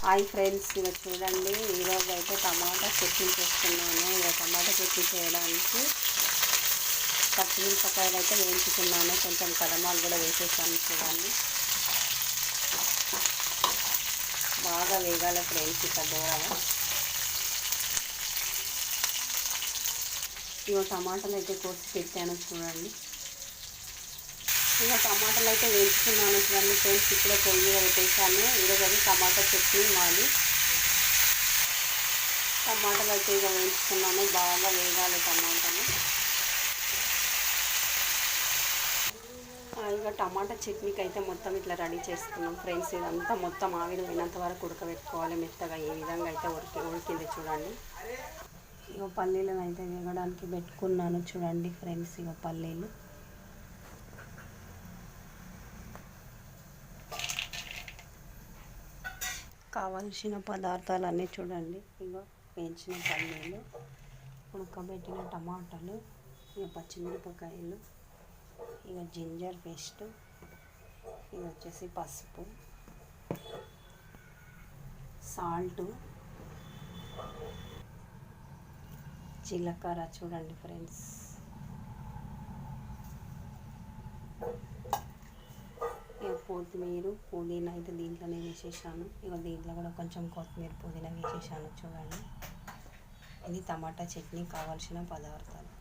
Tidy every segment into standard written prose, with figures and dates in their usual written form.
Hi friends, ఇలా చూడండి. ఈరోజు అయితే టమాటా చట్నీ చేస్తున్నాను. ఇలా టమాటా చట్నీ చేయడానికి పచ్చిమిరపకాయలు అయితే వేయించుకున్నాను. కొంచెం కడమాలు కూడా వేసేసాను. చూడండి, బాగా వేగాల ఫ్రెండ్స్. ఇక దూరగా ఇక టమాటాలు అయితే కోసి పెట్టాను. చూడండి, ఇక టమాటాలు అయితే వేయించుకున్నాను. చూడండి ఫ్రెండ్స్, ఇప్పుడే పొయ్యి మీద పెట్టేసాను. ఈరోజు అది టమాటా చట్నీ మాది. టమాటాలు అయితే ఇక వేయించుకున్నాను. బాగా వేగాలి టమాటాలు. ఇక టమాటా చట్నీకి అయితే మొత్తం ఇట్లా రెడీ చేసుకున్నాం ఫ్రెండ్స్. ఇదంతా మొత్తం ఆవిరి పోయినంత వరకు ఉడకబెట్టుకోవాలి మెత్తగా. ఏ విధంగా అయితే ఉడికింది చూడండి. ఇక పల్లీలను అయితే వేగడానికి పెట్టుకున్నాను. చూడండి ఫ్రెండ్స్, ఇక పల్లీలు కావలసిన పదార్థాలన్నీ చూడండి. ఇక వేయించిన పల్లీలు, ఉడకబెట్టిన టమాటాలు, ఇక పచ్చిమిరపకాయలు, ఇక జింజర్ పేస్ట్, ఇక వచ్చేసి పసుపు, సాల్టు, జీలకర్ర. చూడండి ఫ్రెండ్స్, ఇక కొత్తిమీర పుదీనా అయితే దీంట్లోనే వేసేసాను. ఇక దీంట్లో కూడా కొంచెం కొత్తిమీర పుదీనా వేసేసాను. చూడండి, ఇది టమాటా చట్నీ కావాల్సిన పదార్థాలు.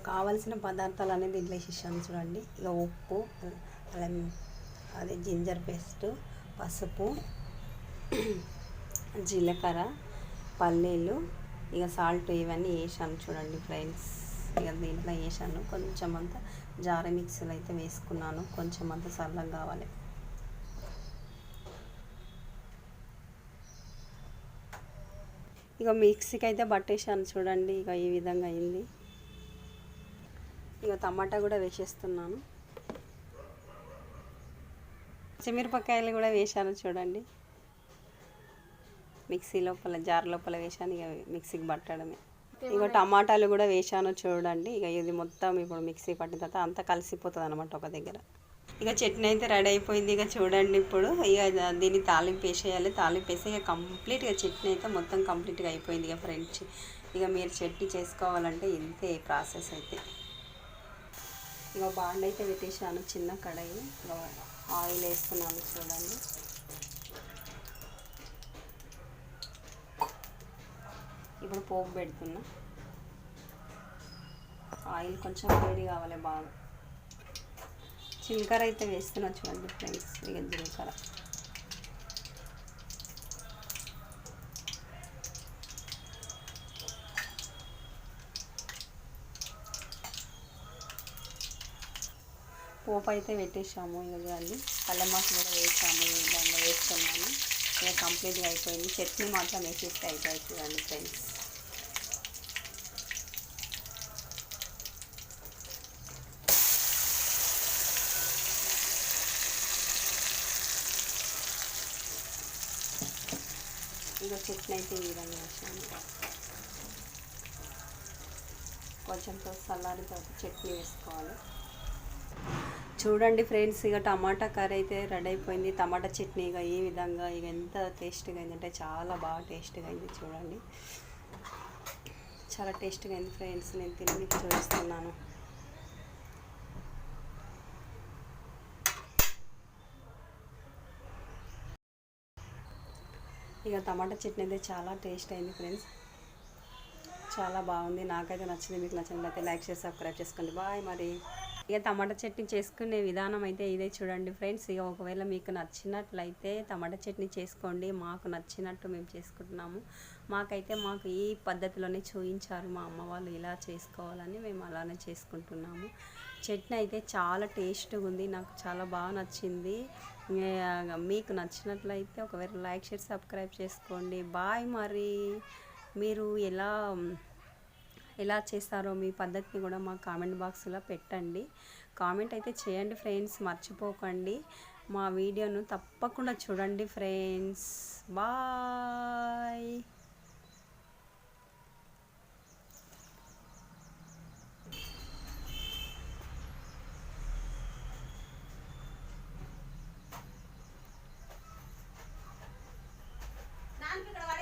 కావాల్సిన పదార్థాలు అనేది దీంట్లో వేసేసాను. చూడండి, ఇక ఉప్పు, అదే జింజర్ పేస్ట్, పసుపు, జీలకర్ర, పల్లీలు, ఇక సాల్ట్ ఇవన్నీ వేసాను. చూడండి ఫ్రెండ్స్, ఇక దీంట్లో వేసాను. కొంచెం అంతా జార మిక్సీలో అయితే వేసుకున్నాను. కొంచెం అంతా చల్లగా కావాలి. ఇక మిక్సీకి అయితే పట్టేసాను. చూడండి, ఇక ఈ విధంగా అయింది. ఇక టమాటా కూడా వేసేస్తున్నాను. పచ్చిమిరపకాయలు కూడా వేసాను. చూడండి, మిక్సీ లోపల జార్ లోపల వేసాను. ఇక మిక్సీకి పట్టడమే. ఇక టమాటాలు కూడా వేసాను. చూడండి, ఇక ఇది మొత్తం ఇప్పుడు మిక్సీ పట్టిన తర్వాత అంతా కలిసిపోతుంది అన్నమాట ఒక దగ్గర. ఇక చట్నీ అయితే రెడీ అయిపోయింది. ఇక చూడండి, ఇప్పుడు ఇక దీన్ని తాలింపు వేసేయాలి. తాలింపు వేసి ఇక కంప్లీట్గా చట్నీ అయితే మొత్తం కంప్లీట్గా అయిపోయింది. ఇక ఫ్రెండ్స్, ఇక మీరు చట్నీ చేసుకోవాలంటే ఇంతే ప్రాసెస్ అయితే. ఇక బాండ్ అయితే పెట్టేసాను, చిన్న కడాయి. ఆయిల్ వేసుకున్నాను. చూడండి, ఇప్పుడు పోపు పెడుతున్నా. ఆయిల్ కొంచెం వేడి కావాలి బాగా. జీలకర్ర అయితే వేస్తున్నా. చూడండి ఫ్రెండ్స్, ఇక జీలకర్ర, పోపు అయితే పెట్టేసాము. ఇక చూడండి, కల్లెమాకు కూడా వేసాము. ఈ విధంగా వేస్తున్నాను. ఇక కంప్లీట్గా అయిపోయింది. చట్నీ మాత్రం వేసేస్తే అయిపోయి. చూడండి ఫ్రెండ్స్, ఇక చట్నీ అయితే ఈ విధంగా వేసాను. కొంచెం చల్లారిన తర్వాత చట్నీ వేసుకోవాలి. చూడండి ఫ్రెండ్స్, ఇక టమాటా కర్రీ అయితే రెడీ అయిపోయింది. టమాటా చట్నీ ఇక ఈ విధంగా ఇక ఎంత టేస్ట్గా అయిందంటే చాలా బాగా టేస్ట్గా అయింది. చూడండి, చాలా టేస్ట్గా అయింది ఫ్రెండ్స్. నేను తిని మీకు చూపిస్తున్నాను. ఇక టమాటా చట్నీ అయితే చాలా టేస్ట్ అయింది ఫ్రెండ్స్. చాలా బాగుంది. నాకైతే నచ్చింది. మీకు నచ్చినట్లయితే లైక్ చేసి సబ్స్క్రైబ్ చేసుకోండి. బాయ్. మరి ఇక టమాటా చట్నీ చేసుకునే విధానం అయితే ఇదే. చూడండి ఫ్రెండ్స్, ఇక ఒకవేళ మీకు నచ్చినట్లయితే టమాటా చట్నీ చేసుకోండి. మాకు నచ్చినట్టు మేము చేసుకుంటున్నాము. మాకు ఈ పద్ధతిలోనే చూపించారు మా అమ్మ వాళ్ళు, ఇలా చేసుకోవాలని మేము అలానే చేసుకుంటున్నాము. చట్నీ అయితే చాలా టేస్ట్గా ఉంది. నాకు చాలా బాగా నచ్చింది. మీకు నచ్చినట్లయితే ఒకవేళ లైక్ షేర్ సబ్స్క్రైబ్ చేసుకోండి. బాయ్. మరి మీరు ఎలా చేస్తారో మీ పద్ధతిని కూడా మా కామెంట్ బాక్స్లో పెట్టండి. కామెంట్ అయితే చేయండి ఫ్రెండ్స్, మర్చిపోకండి. మా వీడియోను తప్పకుండా చూడండి ఫ్రెండ్స్. బాయ్.